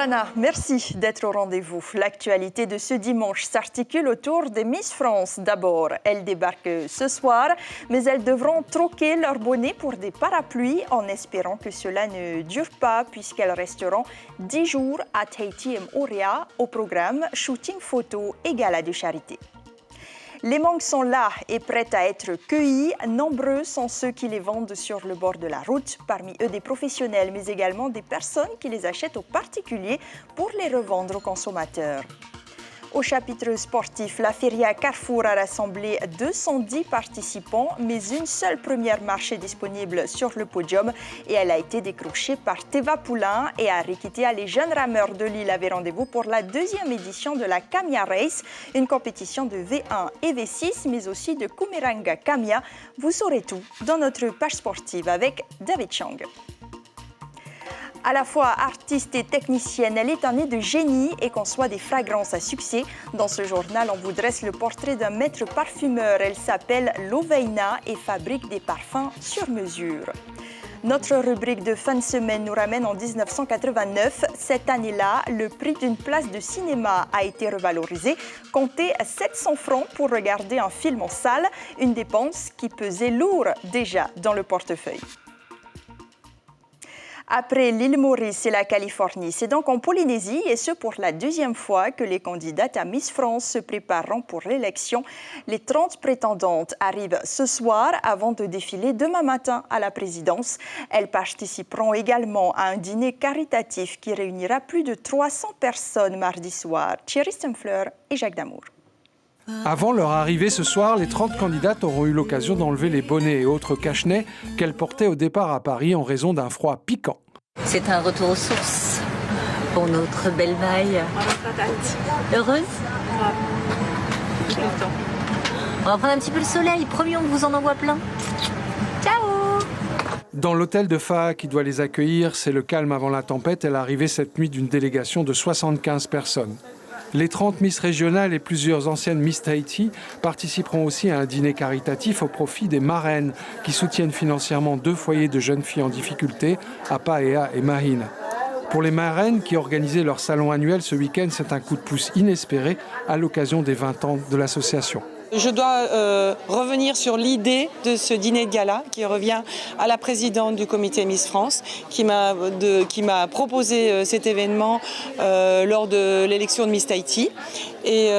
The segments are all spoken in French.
Rana, merci d'être au rendez-vous. L'actualité de ce dimanche s'articule autour des Miss France. D'abord, elles débarquent ce soir, mais elles devront troquer leur bonnet pour des parapluies en espérant que cela ne dure pas puisqu'elles resteront 10 jours à Tahiti et Moorea au programme shooting photo et gala de charité. Les mangues sont là et prêtes à être cueillies. Nombreux sont ceux qui les vendent sur le bord de la route, parmi eux des professionnels, mais également des personnes qui les achètent aux particuliers pour les revendre aux consommateurs. Au chapitre sportif, la Feria Carrefour a rassemblé 210 participants, mais une seule première marche est disponible sur le podium et elle a été décrochée par Teva Poulain et à Rikitea. Les jeunes rameurs de Lille avaient rendez-vous pour la deuxième édition de la Kamia Race, une compétition de V1 et V6, mais aussi de Kumiranga Kamia. Vous saurez tout dans notre page sportive avec David Chang. À la fois artiste et technicienne, elle est née de génie et conçoit des fragrances à succès. Dans ce journal, on vous dresse le portrait d'un maître parfumeur. Elle s'appelle Loveina et fabrique des parfums sur mesure. Notre rubrique de fin de semaine nous ramène en 1989. Cette année-là, le prix d'une place de cinéma a été revalorisé. Comptez 700 francs pour regarder un film en salle, une dépense qui pesait lourd déjà dans le portefeuille. Après l'île Maurice et la Californie, c'est donc en Polynésie, et ce pour la deuxième fois, que les candidates à Miss France se prépareront pour l'élection. Les 30 prétendantes arrivent ce soir avant de défiler demain matin à la présidence. Elles participeront également à un dîner caritatif qui réunira plus de 300 personnes mardi soir. Thierry Stemfleur et Jacques Damour. Avant leur arrivée ce soir, les 30 candidates auront eu l'occasion d'enlever les bonnets et autres cache-nez qu'elles portaient au départ à Paris en raison d'un froid piquant. C'est un retour aux sources pour notre belle Maï. Heureuse ? On va prendre un petit peu le soleil, promis, on vous en envoie plein. Ciao ! Dans l'hôtel de Faa qui doit les accueillir, c'est le calme avant la tempête et l'arrivée cette nuit d'une délégation de 75 personnes. Les 30 Miss régionales et plusieurs anciennes Miss Tahiti participeront aussi à un dîner caritatif au profit des marraines qui soutiennent financièrement 2 foyers de jeunes filles en difficulté à Paea et Mahina. Pour les marraines qui organisaient leur salon annuel ce week-end, c'est un coup de pouce inespéré à l'occasion des 20 ans de l'association. Je dois revenir sur l'idée de ce dîner de gala qui revient à la présidente du comité Miss France qui m'a proposé cet événement lors de l'élection de Miss Tahiti. Et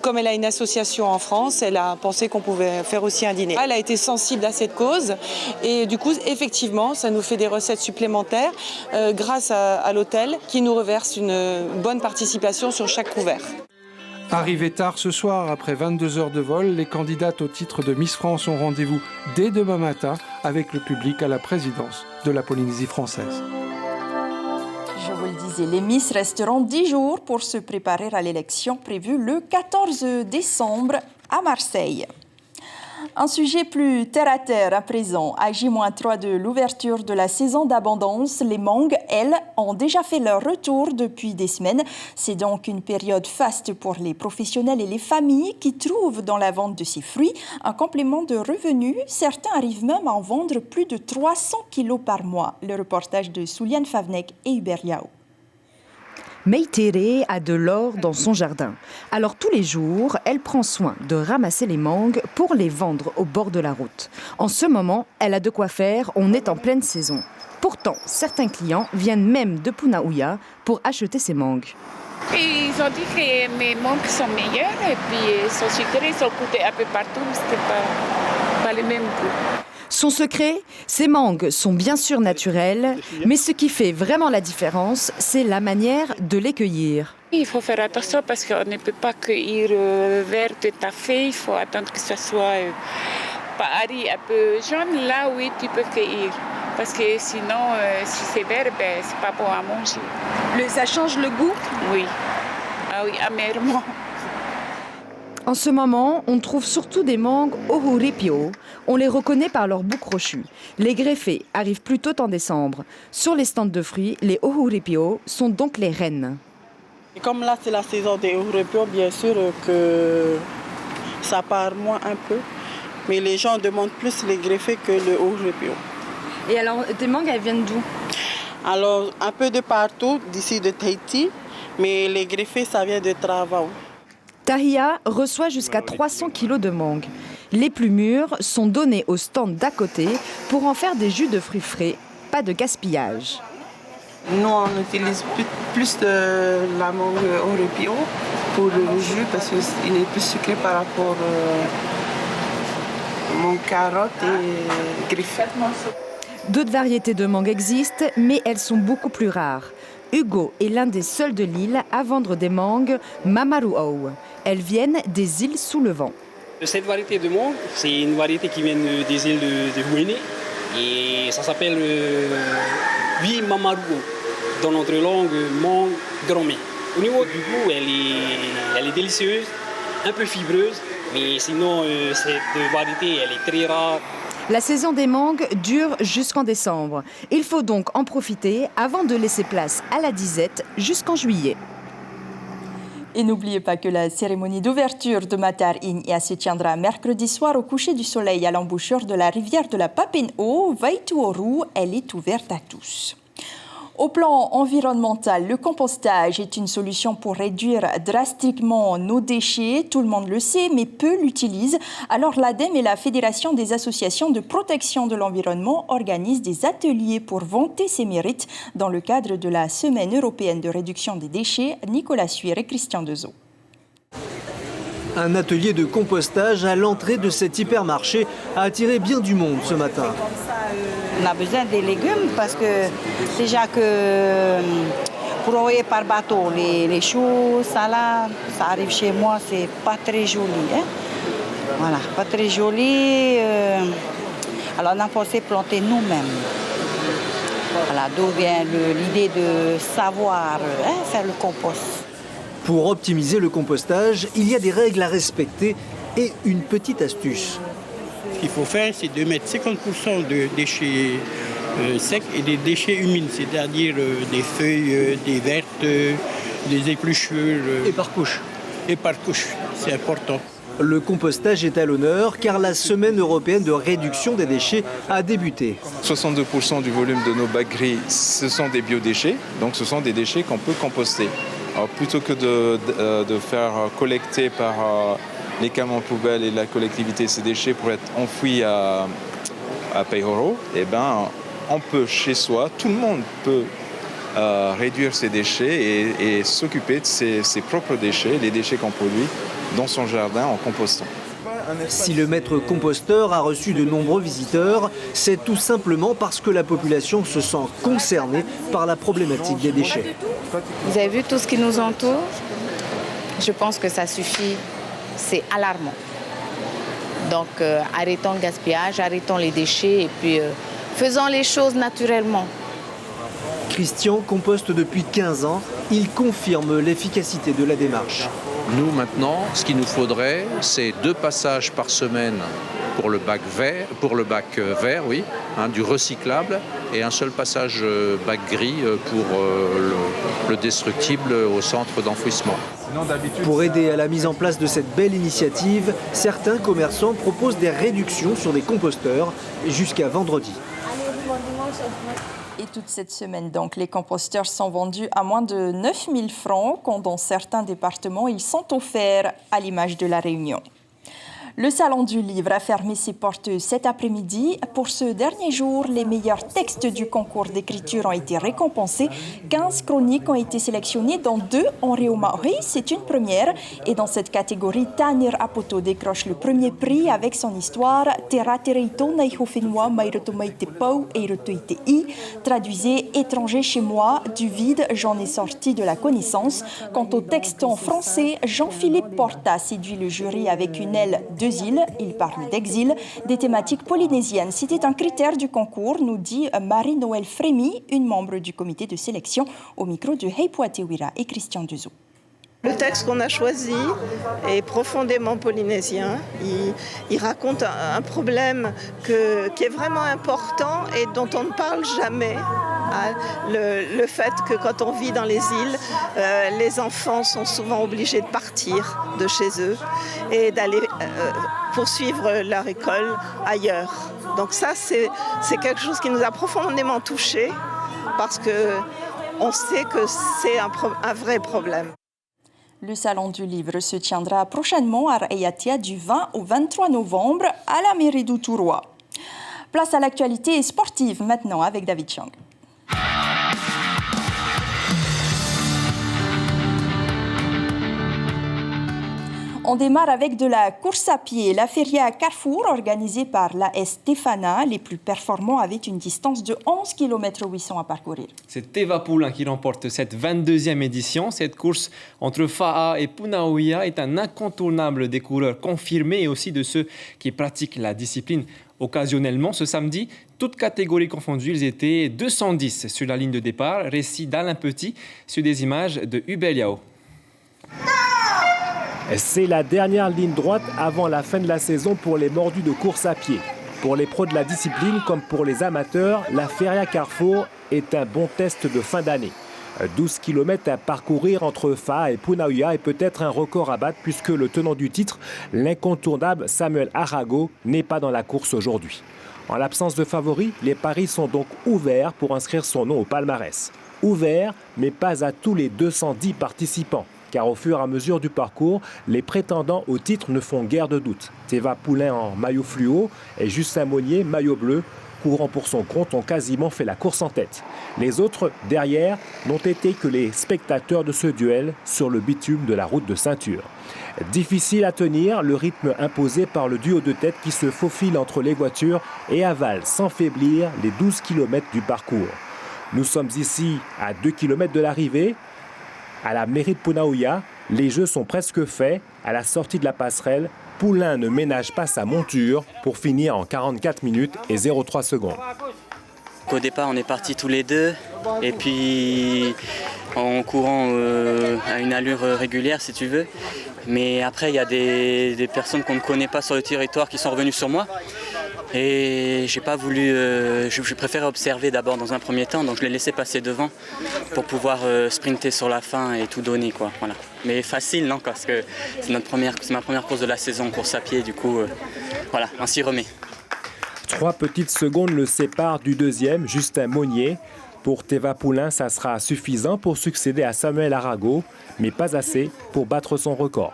comme elle a une association en France, elle a pensé qu'on pouvait faire aussi un dîner. Elle a été sensible à cette cause et du coup, effectivement, ça nous fait des recettes supplémentaires grâce à l'hôtel qui nous reverse une bonne participation sur chaque couvert. Arrivées tard ce soir, après 22 heures de vol, les candidates au titre de Miss France ont rendez-vous dès demain matin avec le public à la présidence de la Polynésie française. Je vous le disais, les Miss resteront 10 jours pour se préparer à l'élection prévue le 14 décembre à Marseille. Un sujet plus terre-à-terre à présent. À J-3 de l'ouverture de la saison d'abondance, les mangues, elles, ont déjà fait leur retour depuis des semaines. C'est donc une période faste pour les professionnels et les familles qui trouvent dans la vente de ces fruits un complément de revenus. Certains arrivent même à en vendre plus de 300 kilos par mois. Le reportage de Souliane Favnek et Hubert Yao. Meitere a de l'or dans son jardin. Alors tous les jours, elle prend soin de ramasser les mangues pour les vendre au bord de la route. En ce moment, elle a de quoi faire, on est en pleine saison. Pourtant, certains clients viennent même de Punaouia pour acheter ces mangues. Ils ont dit que mes mangues sont meilleures et puis sont sucrées, sont coupées un peu partout, mais ce n'était pas le même goût. Son secret, ces mangues sont bien sûr naturelles, mais ce qui fait vraiment la différence, c'est la manière de les cueillir. Il faut faire attention parce qu'on ne peut pas cueillir vert tout à fait, il faut attendre que ça soit un peu jaune, là oui tu peux cueillir. Parce que sinon, si c'est vert, c'est pas bon à manger. Ça change le goût ? Oui, ah oui, amèrement. En ce moment, on trouve surtout des mangues ohuripio. On les reconnaît par leur bout crochu. Les greffés arrivent plutôt en décembre. Sur les stands de fruits, les ohuripio sont donc les reines. Et comme là, c'est la saison des ohuripio, bien sûr que ça part moins un peu. Mais les gens demandent plus les greffés que le ohuripio. Et alors, tes mangues, elles viennent d'où ? Alors, un peu de partout, d'ici de Tahiti, mais les greffés, ça vient de Travao. Tahia reçoit jusqu'à 300 kilos de mangue. Les plus mûres sont données au stand d'à côté pour en faire des jus de fruits frais. Pas de gaspillage. Nous, on utilise plus de la mangue Orepio pour le jus parce qu'il est plus sucré par rapport à mon carotte et griffe. D'autres variétés de mangue existent, mais elles sont beaucoup plus rares. Hugo est l'un des seuls de l'île à vendre des mangues Mamaruau. Elles viennent des îles sous le vent. Cette variété de mangue, c'est une variété qui vient des îles de Huene et ça s'appelle Hui Mamaruau. Dans notre langue, mangue gromée. Au niveau du goût, elle est délicieuse, un peu fibreuse, mais sinon cette variété, elle est très rare. La saison des mangues dure jusqu'en décembre. Il faut donc en profiter avant de laisser place à la disette jusqu'en juillet. Et n'oubliez pas que la cérémonie d'ouverture de Matar Inya se tiendra mercredi soir au coucher du soleil à l'embouchure de la rivière de la Papen'o, Vaituoru. Elle est ouverte à tous. Au plan environnemental, le compostage est une solution pour réduire drastiquement nos déchets. Tout le monde le sait, mais peu l'utilisent. Alors l'ADEME et la Fédération des associations de protection de l'environnement organisent des ateliers pour vanter ses mérites dans le cadre de la Semaine européenne de réduction des déchets. Nicolas Suire et Christian Dezo. Un atelier de compostage à l'entrée de cet hypermarché a attiré bien du monde ce matin. On a besoin des légumes parce que déjà que pour envoyer par bateau les choux, salades, ça arrive chez moi, c'est pas très joli. Hein? Voilà, pas très joli. Alors on a pensé planter nous-mêmes. Voilà, d'où vient l'idée de savoir faire le compost. Pour optimiser le compostage, il y a des règles à respecter et une petite astuce. Ce qu'il faut faire, c'est de mettre 50% de déchets secs et des déchets humides, c'est-à-dire des feuilles, des vertes, des épluchures. Et par couche. Et par couche, c'est important. Le compostage est à l'honneur car la Semaine européenne de réduction des déchets a débuté. 62% du volume de nos bacs gris, ce sont des biodéchets, donc ce sont des déchets qu'on peut composter. Alors plutôt que de faire collecter par les camions poubelles et la collectivité ces déchets pour être enfouis à Paihoro, eh ben, on peut chez soi, tout le monde peut réduire ses déchets et s'occuper de ses propres déchets, les déchets qu'on produit dans son jardin en compostant. Si le maître composteur a reçu de nombreux visiteurs, c'est tout simplement parce que la population se sent concernée par la problématique des déchets. Vous avez vu tout ce qui nous entoure? Je pense que ça suffit, c'est alarmant. Donc arrêtons le gaspillage, arrêtons les déchets et puis faisons les choses naturellement. Christian composte depuis 15 ans, il confirme l'efficacité de la démarche. Nous, maintenant, ce qu'il nous faudrait, c'est 2 passages par semaine pour le bac vert, oui, du recyclable, et un seul passage bac gris pour le destructible au centre d'enfouissement. Pour aider à la mise en place de cette belle initiative, certains commerçants proposent des réductions sur des composteurs jusqu'à vendredi. Et toute cette semaine, donc, les composteurs sont vendus à moins de 9 000 francs, quand dans certains départements, ils sont offerts à l'image de La Réunion. Le Salon du Livre a fermé ses portes cet après-midi. Pour ce dernier jour, les meilleurs textes du concours d'écriture ont été récompensés. 15 chroniques ont été sélectionnées, dont 2 en Reo Maori. C'est une première. Et dans cette catégorie, Tanir Apoto décroche le premier prix avec son histoire Tera Tereito Naihofenwa Mairotomaite Pau Eirotoite I. Traduisez Étranger chez moi, du vide, j'en ai sorti de la connaissance. Quant au texte en français, Jean-Philippe Porta séduit le jury avec une aile de îles. Il parle d'exil, des thématiques polynésiennes. C'était un critère du concours, nous dit Marie-Noël Frémy, une membre du comité de sélection, au micro de Heipoa Tewira et Christian Dezo. Le texte qu'on a choisi est profondément polynésien. Il raconte un problème qui est vraiment important et dont on ne parle jamais. Le fait que quand on vit dans les îles, les enfants sont souvent obligés de partir de chez eux et d'aller poursuivre leur école ailleurs. Donc ça, c'est quelque chose qui nous a profondément touchés. parce qu'on sait que c'est un vrai problème. Le Salon du Livre se tiendra prochainement à Ayatia du 20 au 23 novembre à la mairie d'Outuroa. Place à l'actualité sportive maintenant avec David Chang. On démarre avec de la course à pied. La Feria Carrefour, organisée par l'AS Stéphana, les plus performants avaient une distance de 11 km 800 à parcourir. C'est Teva Poulain qui remporte cette 22e édition. Cette course entre Fa'a et Punaouia est un incontournable des coureurs confirmés et aussi de ceux qui pratiquent la discipline occasionnellement. Ce samedi, toutes catégories confondues, ils étaient 210 sur la ligne de départ. Récit d'Alain Petit sur des images de Hubel Yao. C'est la dernière ligne droite avant la fin de la saison pour les mordus de course à pied. Pour les pros de la discipline comme pour les amateurs, la Feria Carrefour est un bon test de fin d'année. 12 km à parcourir entre Fa'a et Punaouia est peut-être un record à battre puisque le tenant du titre, l'incontournable Samuel Arago, n'est pas dans la course aujourd'hui. En l'absence de favoris, les paris sont donc ouverts pour inscrire son nom au palmarès. Ouverts, mais pas à tous les 210 participants. Car au fur et à mesure du parcours, les prétendants au titre ne font guère de doute. Teva Poulain en maillot fluo et Justin Monnier, maillot bleu, courant pour son compte, ont quasiment fait la course en tête. Les autres, derrière, n'ont été que les spectateurs de ce duel sur le bitume de la route de ceinture. Difficile à tenir, le rythme imposé par le duo de tête qui se faufile entre les voitures et avale sans faiblir les 12 km du parcours. Nous sommes ici à 2 km de l'arrivée. À la mairie de Punaouia, les jeux sont presque faits. À la sortie de la passerelle, Poulain ne ménage pas sa monture pour finir en 44 minutes et 0,3 secondes. Au départ, on est partis tous les deux et puis en courant à une allure régulière, si tu veux. Mais après, il y a des personnes qu'on ne connaît pas sur le territoire qui sont revenues sur moi. Et j'ai pas voulu, je préférais observer d'abord dans un premier temps, donc je l'ai laissé passer devant pour pouvoir sprinter sur la fin et tout donner, quoi. Voilà. Mais facile, non, parce que c'est ma première course de la saison, course à pied, du coup, voilà, on s'y remet. 3 petites secondes le séparent du deuxième, Justin Monnier. Pour Teva Poulain, ça sera suffisant pour succéder à Samuel Arago, mais pas assez pour battre son record.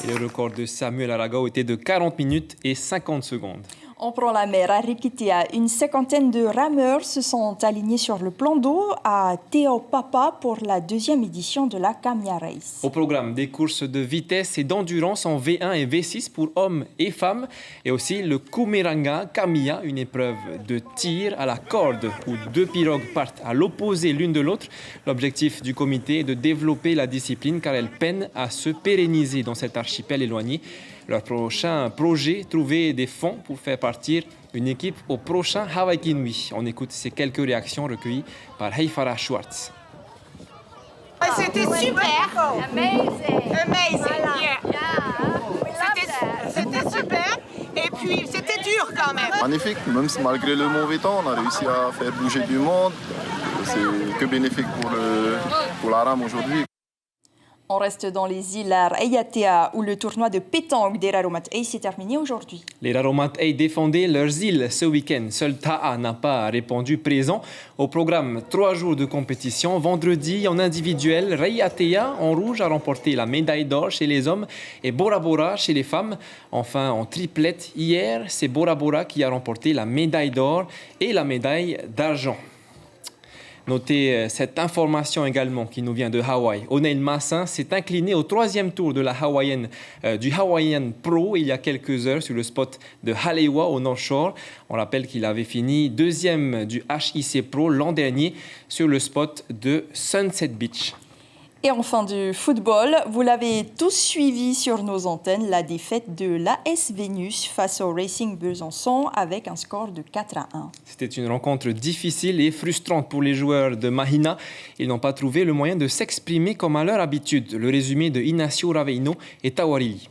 Et le record de Samuel Arago était de 40 minutes et 50 secondes. On prend la mer à Rikitea. Une cinquantaine de rameurs se sont alignés sur le plan d'eau à Teopapa pour la 2e édition de la Kamia Race. Au programme, des courses de vitesse et d'endurance en V1 et V6 pour hommes et femmes. Et aussi le Kumeranga Kamia, une épreuve de tir à la corde où 2 pirogues partent à l'opposé l'une de l'autre. L'objectif du comité est de développer la discipline car elle peine à se pérenniser dans cet archipel éloigné. Leur prochain projet, trouver des fonds pour faire partir une équipe au prochain Hawaii Kinui. On écoute ces quelques réactions recueillies par Heifara Schwartz. C'était super. Amazing. C'était super. Et puis c'était dur quand même. Magnifique, même si malgré le mauvais temps, on a réussi à faire bouger du monde. C'est que bénéfique pour la rame aujourd'hui. On reste dans les îles à Ayatea où le tournoi de pétanque des Raromat Ei s'est terminé aujourd'hui. Les Raromat Ei défendaient leurs îles ce week-end. Seul Ta'a n'a pas répondu présent. Au programme, 3 jours de compétition. Vendredi, en individuel, Ayatea en rouge a remporté la médaille d'or chez les hommes et Bora Bora chez les femmes. Enfin, en triplette, hier, c'est Bora Bora qui a remporté la médaille d'or et la médaille d'argent. Notez cette information également qui nous vient de Hawaï. Oneil Massin s'est incliné au 3e tour de la du Hawaiian Pro il y a quelques heures sur le spot de Halewa au North Shore. On rappelle qu'il avait fini 2e du HIC Pro l'an dernier sur le spot de Sunset Beach. Et enfin du football, vous l'avez tous suivi sur nos antennes, la défaite de l'AS Vénus face au Racing Besançon avec un score de 4-1. C'était une rencontre difficile et frustrante pour les joueurs de Mahina. Ils n'ont pas trouvé le moyen de s'exprimer comme à leur habitude. Le résumé de Inacio Raveino et Tawarili.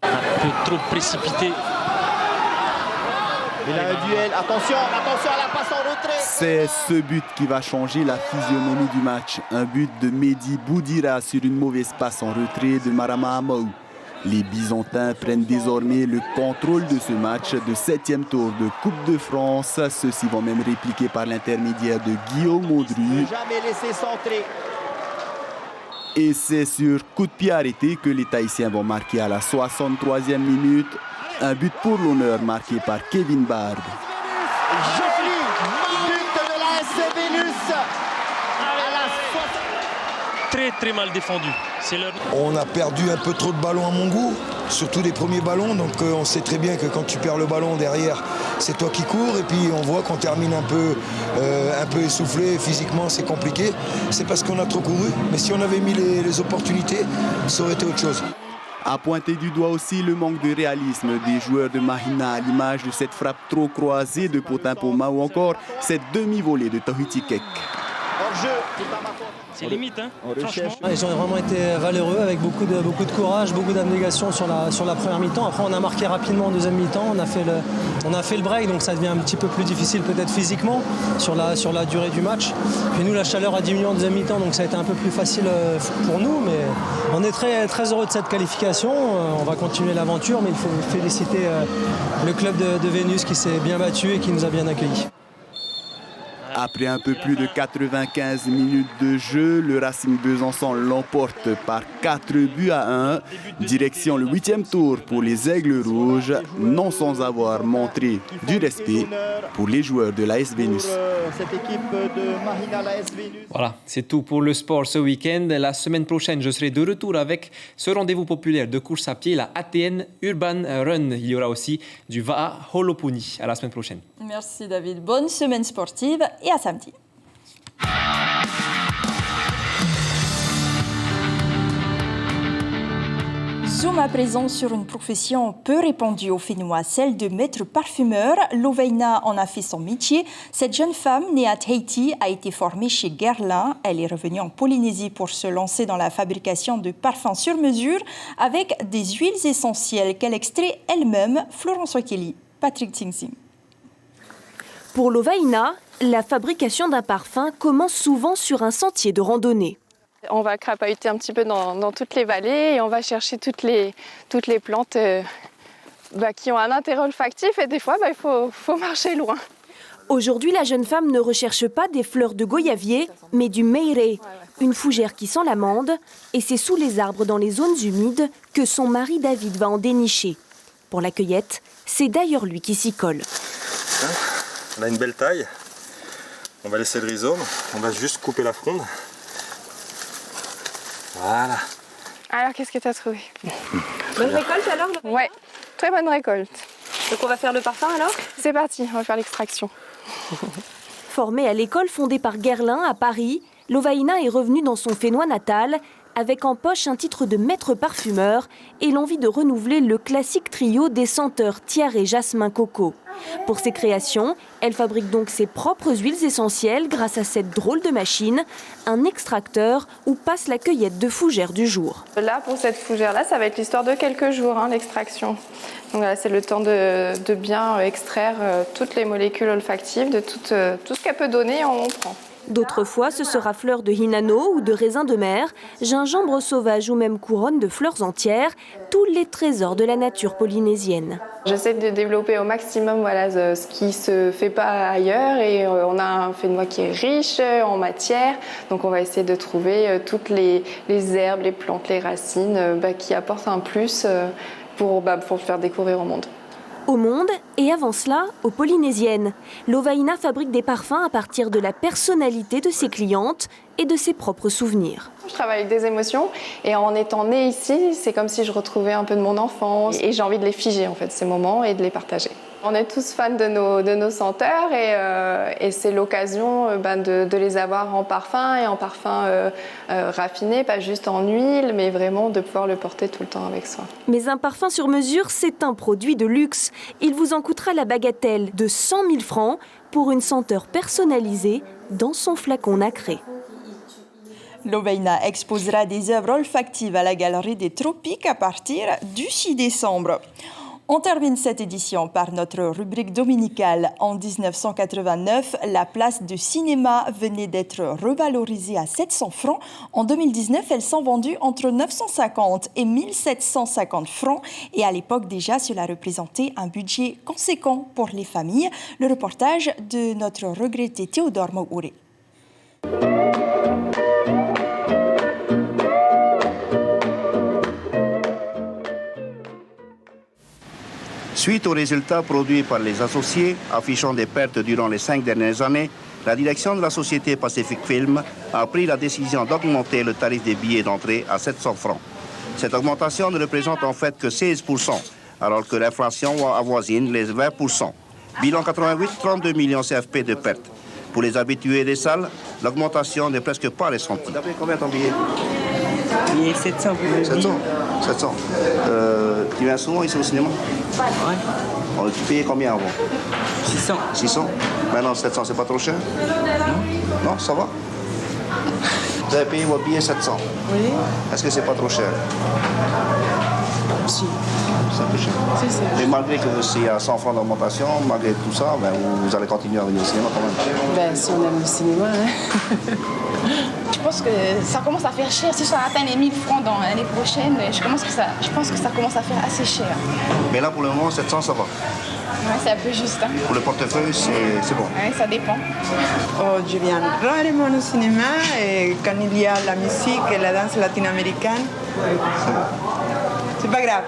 Un peu trop précipité. Il a un duel, attention à la passe en retrait. C'est ce but qui va changer la physionomie du match. Un but de Mehdi Boudira sur une mauvaise passe en retrait de Marama Amaou. Les Byzantins prennent désormais le contrôle de ce match de 7e tour de Coupe de France. Ceux-ci vont même répliquer par l'intermédiaire de Guillaume Audru. Jamais laisser centrer. Et c'est sur coup de pied arrêté que les Tahitiens vont marquer à la 63e minute. Un but pour l'honneur marqué par Kevin Bard. Joli but de la SC Vénus. Très mal défendu. On a perdu un peu trop de ballons à mon goût, surtout les premiers ballons. Donc on sait très bien que quand tu perds le ballon derrière, c'est toi qui cours. Et puis on voit qu'on termine un peu essoufflé. Physiquement, c'est compliqué. C'est parce qu'on a trop couru. Mais si on avait mis les opportunités, ça aurait été autre chose. A pointer du doigt aussi le manque de réalisme des joueurs de Mahina à l'image de cette frappe trop croisée de Potin-Poma ou encore cette demi-volée de Tahiti Kek. C'est limite, hein, franchement. Ils ont vraiment été valeureux avec beaucoup de courage, beaucoup d'abnégation sur la première mi-temps. Après, on a marqué rapidement en deuxième mi-temps. On a fait le break, donc ça devient un petit peu plus difficile peut-être physiquement sur la durée du match. Puis nous, la chaleur a diminué en deuxième mi-temps, donc ça a été un peu plus facile pour nous. Mais on est très, très heureux de cette qualification. On va continuer l'aventure, mais il faut féliciter le club de Vénus qui s'est bien battu et qui nous a bien accueillis. Après un peu plus de 95 minutes de jeu, le Racing Besançon l'emporte par 4 buts à 1. Direction le 8e tour pour les Aigles Rouges, non sans avoir montré du respect pour les joueurs de l'AS Vénus. Cette équipe de Mahina, l'AS Vénus. Voilà, c'est tout pour le sport ce week-end. La semaine prochaine, je serai de retour avec ce rendez-vous populaire de course à pied, la ATN Urban Run. Il y aura aussi du Va'a Holopuni. À la semaine prochaine. Merci David. Bonne semaine sportive et à samedi. Zoom à présent sur une profession peu répandue aux Fénois, celle de maître parfumeur. Loveina en a fait son métier. Cette jeune femme, née à Tahiti, a été formée chez Guerlain. Elle est revenue en Polynésie pour se lancer dans la fabrication de parfums sur mesure avec des huiles essentielles qu'elle extrait elle-même. Florence Wakeli, Patrick Tsing-Tsing. Pour Loveina, la fabrication d'un parfum commence souvent sur un sentier de randonnée. On va crapahuter un petit peu dans toutes les vallées et on va chercher toutes les plantes qui ont un intérêt olfactif et des fois il faut marcher loin. Aujourd'hui, la jeune femme ne recherche pas des fleurs de goyavier, mais du meire, une fougère qui sent l'amande, et c'est sous les arbres dans les zones humides que son mari David va en dénicher. Pour la cueillette, c'est d'ailleurs lui qui s'y colle. On a une belle taille, on va laisser le rhizome, on va juste couper la fronde. Voilà. Alors, qu'est-ce que tu as trouvé? Bonne récolte alors? Ouais, très bonne récolte. Donc on va faire le parfum alors? C'est parti, on va faire l'extraction. Formée à l'école fondée par Guerlain à Paris, Loveina est revenue dans son Fénois natal avec en poche un titre de maître parfumeur et l'envie de renouveler le classique trio des senteurs tiare, jasmin, coco. Pour ses créations, elle fabrique donc ses propres huiles essentielles grâce à cette drôle de machine, un extracteur où passe la cueillette de fougères du jour. Là, pour cette fougère-là, ça va être l'histoire de quelques jours, l'extraction. Donc là, c'est le temps de bien extraire toutes les molécules olfactives, de tout ce qu'elle peut donner, on prend. D'autres fois, ce sera fleurs de hinano ou de raisin de mer, gingembre sauvage ou même couronne de fleurs entières, tous les trésors de la nature polynésienne. J'essaie de développer au maximum ce qui ne se fait pas ailleurs et on a un Fénois qui est riche en matière, donc on va essayer de trouver toutes les herbes, les plantes, les racines qui apportent un plus pour le faire découvrir au monde. Au monde, et avant cela, aux Polynésiennes. Loveina fabrique des parfums à partir de la personnalité de ses clientes et de ses propres souvenirs. Je travaille avec des émotions et en étant née ici, c'est comme si je retrouvais un peu de mon enfance et j'ai envie de les figer ces moments et de les partager. On est tous fans de nos senteurs et c'est l'occasion de les avoir en parfum et en parfum raffiné, pas juste en huile, mais vraiment de pouvoir le porter tout le temps avec soi. Mais un parfum sur mesure, c'est un produit de luxe. Il vous en coûtera la bagatelle de 100 000 francs pour une senteur personnalisée dans son flacon nacré. Loveina exposera des œuvres olfactives à la Galerie des Tropiques à partir du 6 décembre. On termine cette édition par notre rubrique dominicale. En 1989, la place de cinéma venait d'être revalorisée à 700 francs. En 2019, elle s'en vendue entre 950 et 1750 francs. Et à l'époque déjà, cela représentait un budget conséquent pour les familles. Le reportage de notre regretté Théodore Mououré. Suite aux résultats produits par les associés, affichant des pertes durant les 5 dernières années, la direction de la société Pacific Film a pris la décision d'augmenter le tarif des billets d'entrée à 700 francs. Cette augmentation ne représente en fait que 16%, alors que l'inflation avoisine les 20%. Bilan 88, 32 millions CFP de pertes. Pour les habitués des salles, l'augmentation n'est presque pas ressentie. T'as payé combien ton billet? Billet 700 pour le 700. 700. Tu viens souvent ici au cinéma? Ouais. Tu payais combien avant? 600. 600. Maintenant 700, c'est pas trop cher? Non, ça va? Vous avez payé votre billet 700? Oui. Est-ce que c'est pas trop cher? Si. C'est un peu cher. Si. Et malgré que s'il y a 100 francs d'augmentation, malgré tout ça, ben, vous allez continuer à venir au cinéma quand même? Ben, si on aime le cinéma, hein. Je pense que ça commence à faire cher. Si ça atteint les 1000 francs dans l'année prochaine, je pense que ça commence à faire assez cher. Mais là, pour le moment, 700, ça va? Ouais, c'est un peu juste. Hein. Pour le portefeuille, c'est bon? Ouais, ça dépend. Oh, je viens rarement au cinéma et quand il y a la musique et la danse latino-américaine, c'est pas grave.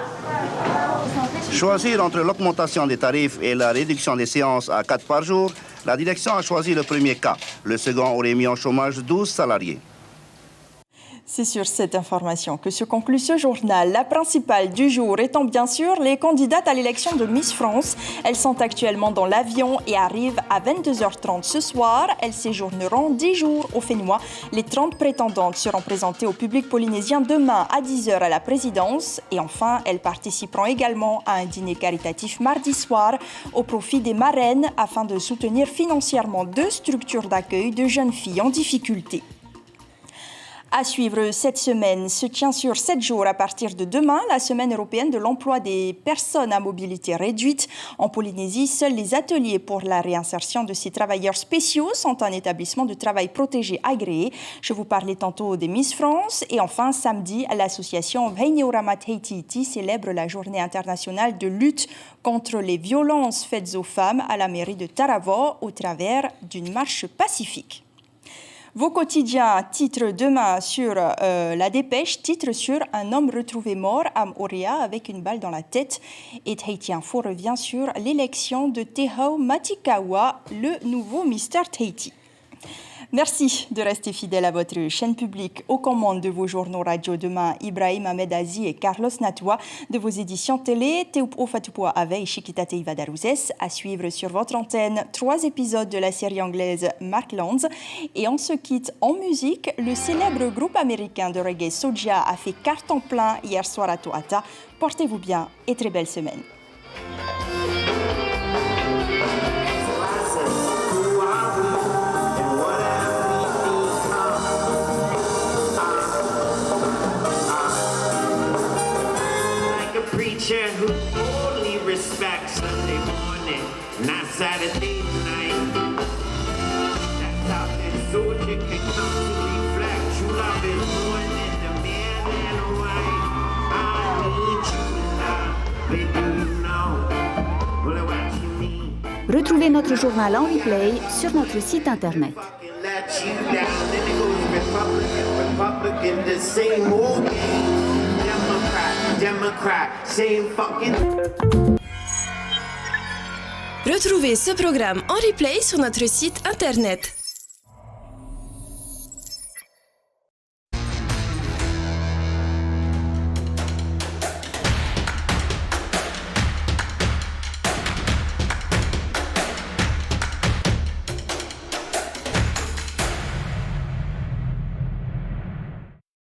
Choisir entre l'augmentation des tarifs et la réduction des séances à 4 par jour, la direction a choisi le premier cas. Le second aurait mis en chômage 12 salariés. C'est sur cette information que se conclut ce journal. La principale du jour étant bien sûr les candidates à l'élection de Miss France. Elles sont actuellement dans l'avion et arrivent à 22h30 ce soir. Elles séjourneront 10 jours au Fénois. Les 30 prétendantes seront présentées au public polynésien demain à 10h à la présidence. Et enfin, elles participeront également à un dîner caritatif mardi soir au profit des marraines afin de soutenir financièrement 2 structures d'accueil de jeunes filles en difficulté. À suivre cette semaine se tient sur 7 jours à partir de demain la semaine européenne de l'emploi des personnes à mobilité réduite. En Polynésie, seuls les ateliers pour la réinsertion de ces travailleurs spéciaux sont un établissement de travail protégé agréé. Je vous parlais tantôt des Miss France. Et enfin, samedi, l'association Vaineuramat Heititi célèbre la journée internationale de lutte contre les violences faites aux femmes à la mairie de Tarawa au travers d'une marche pacifique. Vos quotidiens titrent demain sur La Dépêche, titre sur un homme retrouvé mort à Moorea avec une balle dans la tête. Et Tahiti Info revient sur l'élection de Te Hau Matikawa, le nouveau Mister Tahiti. Merci de rester fidèle à votre chaîne publique. Aux commandes de vos journaux radio demain, Ibrahim Ahmed Azi et Carlos Natua. De vos éditions télé, Teupo Fatupua Ave et Chiquita Teiva Darouzes. À suivre sur votre antenne, 3 épisodes de la série anglaise Marklands. Et on se quitte en musique. Le célèbre groupe américain de reggae Soja a fait carton plein hier soir à Toata. Portez-vous bien et très belle semaine. Who only respects Sunday morning, not Saturday night. That's how this soldier can come to reflect. True love is more than the man and white. I need you now, baby, you know what you mean. Retrouvez notre journal en replay sur notre site internet. Let you down, then it goes Republican, the same old game. Democrat, same fucking. Retrouvez ce programme en replay sur notre site internet.